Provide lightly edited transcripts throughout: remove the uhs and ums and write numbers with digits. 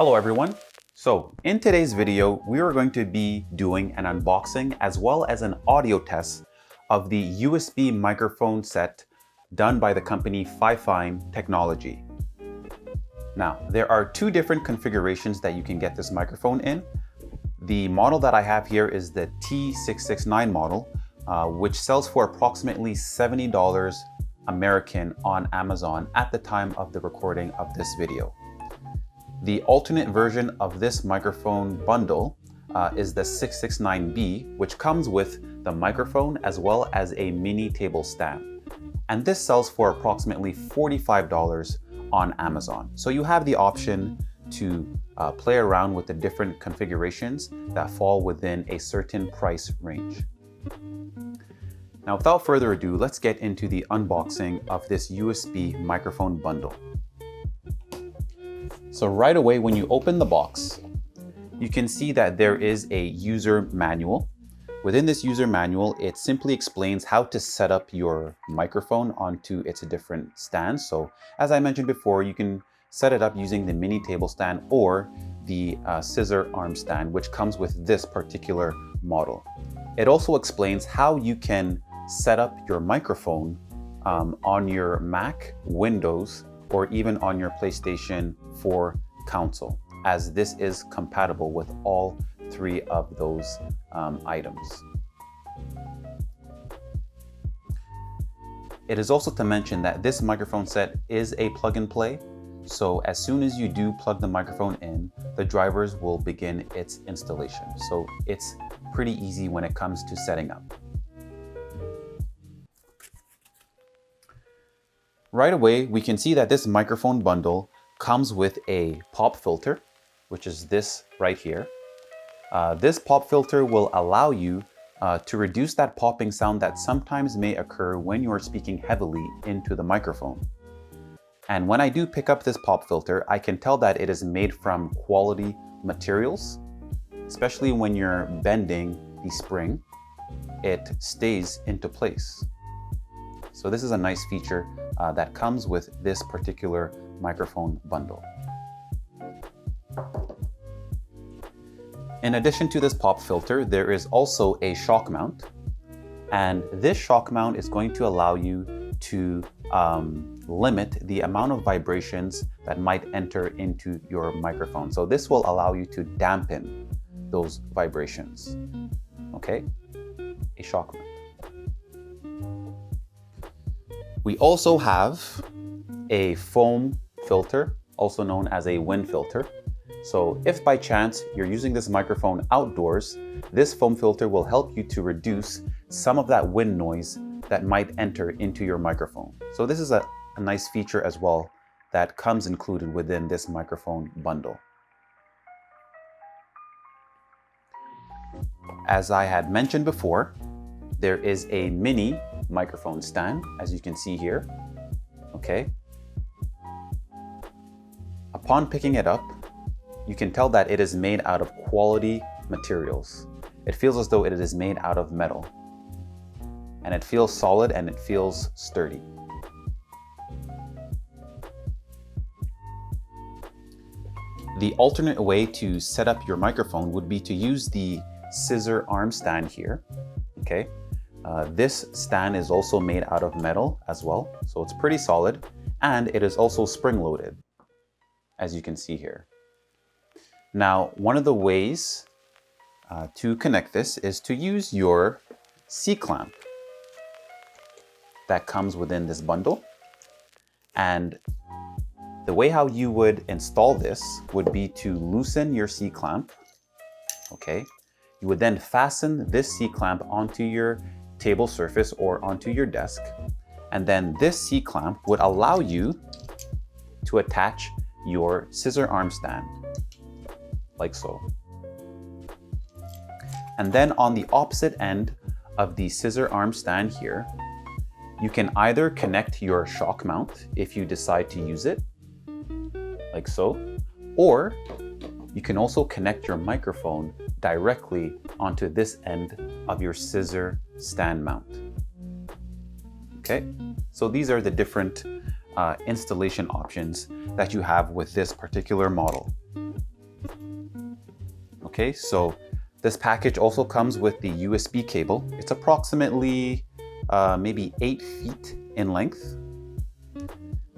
Hello everyone. So in today's video, we are going to be doing an unboxing as well as an audio test of the USB microphone set done by the company Fifine Technology. Now, there are two different configurations that you can get this microphone in. The model that I have here is the T669 model, which sells for approximately $70 American on Amazon at the time of the recording of this video. The alternate version of this microphone bundle is the 669B, which comes with the microphone as well as a mini table stand. And this sells for approximately $45 on Amazon. So you have the option to play around with the different configurations that fall within a certain price range. Now, without further ado, let's get into the unboxing of this USB microphone bundle. So right away, when you open the box, you can see that there is a user manual. Within this user manual, it simply explains how to set up your microphone onto its different stands. So as I mentioned before, you can set it up using the mini table stand or the scissor arm stand, which comes with this particular model. It also explains how you can set up your microphone on your Mac, Windows, or even on your PlayStation 4 console, as this is compatible with all three of those items. It is also to mention that this microphone set is a plug and play. So as soon as you do plug the microphone in, the drivers will begin its installation. So it's pretty easy when it comes to setting up. Right away, we can see that this microphone bundle comes with a pop filter, which is this right here. This pop filter will allow you to reduce that popping sound that sometimes may occur when you're speaking heavily into the microphone. And when I do pick up this pop filter, I can tell that it is made from quality materials, especially when you're bending the spring, it stays into place. So this is a nice feature that comes with this particular microphone bundle. In addition to this pop filter, there is also a shock mount. And this shock mount is going to allow you to limit the amount of vibrations that might enter into your microphone. So this will allow you to dampen those vibrations. Okay, a shock mount. We also have a foam filter, also known as a wind filter. So if by chance you're using this microphone outdoors, this foam filter will help you to reduce some of that wind noise that might enter into your microphone. So this is a nice feature as well that comes included within this microphone bundle. As I had mentioned before, there is a mini microphone stand, as you can see here. Okay. Upon picking it up, you can tell that it is made out of quality materials. It feels as though it is made out of metal. And it feels solid and it feels sturdy. The alternate way to set up your microphone would be to use the scissor arm stand here. Okay. This stand is also made out of metal as well, so it's pretty solid, and it is also spring-loaded, as you can see here. Now, one of the ways to connect this is to use your C-clamp that comes within this bundle. And the way how you would install this would be to loosen your C-clamp. Okay, you would then fasten this C-clamp onto your table surface or onto your desk, and then this C-clamp would allow you to attach your scissor arm stand, like so. And then on the opposite end of the scissor arm stand here, you can either connect your shock mount if you decide to use it, like so, or you can also connect your microphone directly onto this end of your scissor stand mount. Okay, so these are the different installation options that you have with this particular model. Okay, so this package also comes with the USB cable. It's approximately maybe 8 feet in length.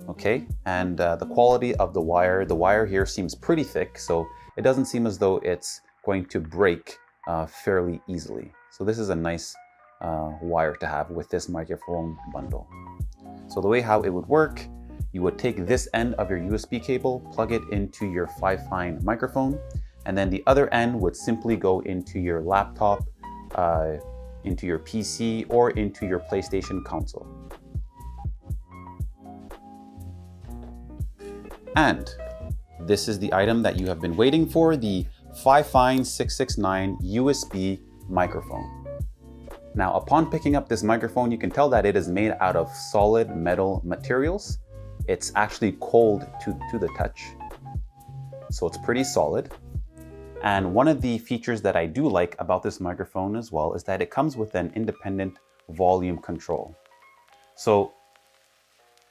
Okay, and the quality of the wire here seems pretty thick, so it doesn't seem as though it's going to break fairly easily. So this is a nice wire to have with this microphone bundle. So the way how it would work, you would take this end of your USB cable, plug it into your Fifine microphone, and then the other end would simply go into your laptop, into your PC, or into your PlayStation console. And this is the item that you have been waiting for, the Fifine T669 USB microphone. Now, upon picking up this microphone, you can tell that it is made out of solid metal materials. It's actually cold to the touch, so it's pretty solid. And one of the features that I do like about this microphone as well is that it comes with an independent volume control. So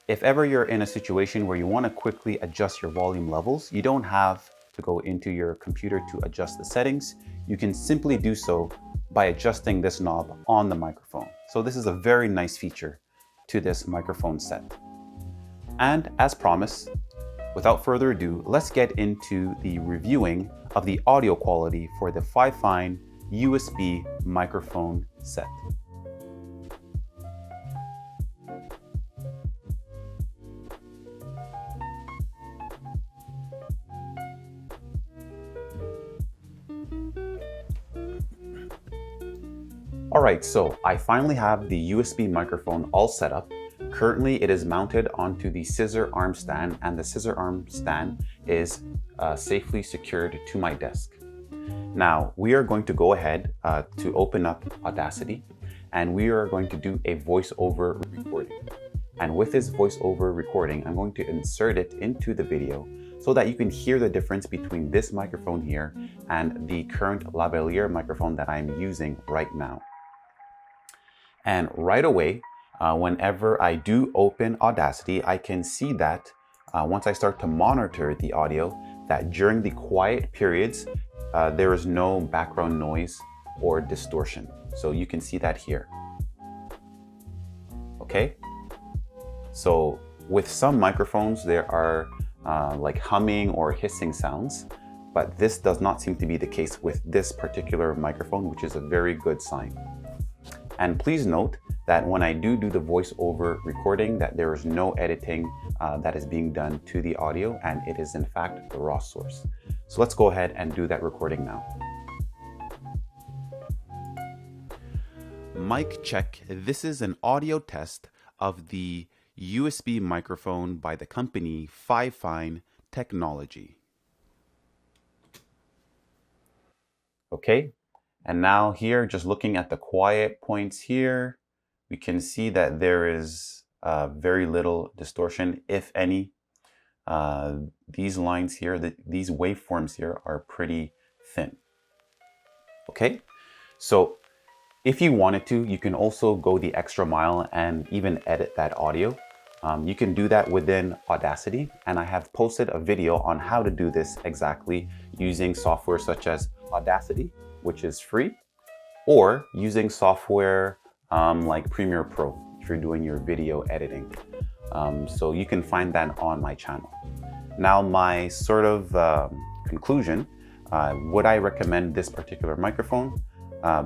if ever you're in a situation where you want to quickly adjust your volume levels, you don't have to go into your computer to adjust the settings. You can simply do so by adjusting this knob on the microphone. So this is a very nice feature to this microphone set. And as promised, without further ado, let's get into the reviewing of the audio quality for the Fifine USB microphone set. Alright, so I finally have the USB microphone all set up. Currently it is mounted onto the scissor arm stand, and the scissor arm stand is safely secured to my desk. Now we are going to go ahead to open up Audacity, and we are going to do a voiceover recording. And with this voiceover recording, I'm going to insert it into the video so that you can hear the difference between this microphone here and the current lavalier microphone that I'm using right now. And right away, whenever I do open Audacity, I can see that once I start to monitor the audio, that during the quiet periods, there is no background noise or distortion. So you can see that here. Okay. So with some microphones, there are like humming or hissing sounds, but this does not seem to be the case with this particular microphone, which is a very good sign. And please note that when I do the voiceover recording, that there is no editing that is being done to the audio, and it is in fact the raw source. So let's go ahead and do that recording now. Mic check. This is an audio test of the USB microphone by the company Fifine Technology. Okay. And now here, just looking at the quiet points here, we can see that there is very little distortion, if any. These lines here, these waveforms here are pretty thin. Okay, so if you wanted to, you can also go the extra mile and even edit that audio. You can do that within Audacity, and I have posted a video on how to do this exactly using software such as Audacity, which is free, or using software like Premiere Pro if you're doing your video editing. So you can find that on my channel. Now, my sort of conclusion, would I recommend this particular microphone?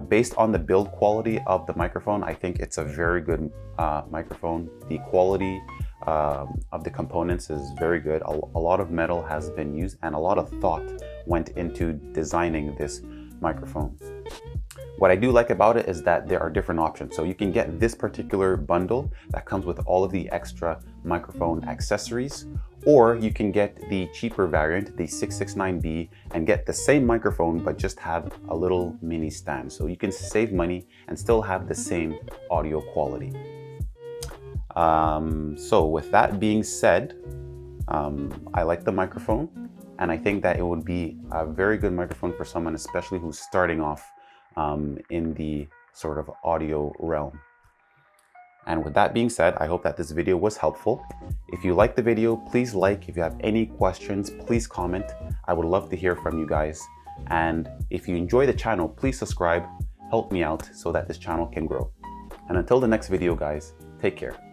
Based on the build quality of the microphone, I think it's a very good microphone. The quality of the components is very good. A lot of metal has been used, and a lot of thought went into designing this microphone. What I do like about it is that there are different options. So you can get this particular bundle that comes with all of the extra microphone accessories, or you can get the cheaper variant, the 669B, and get the same microphone but just have a little mini stand. So you can save money and still have the same audio quality. So with that being said, I like the microphone, and I think that it would be a very good microphone for someone, especially who's starting off in the sort of audio realm. And with that being said, I hope that this video was helpful. If you liked the video, please like. If you have any questions, please comment. I would love to hear from you guys. And if you enjoy the channel, please subscribe, help me out so that this channel can grow. And until the next video, guys, take care.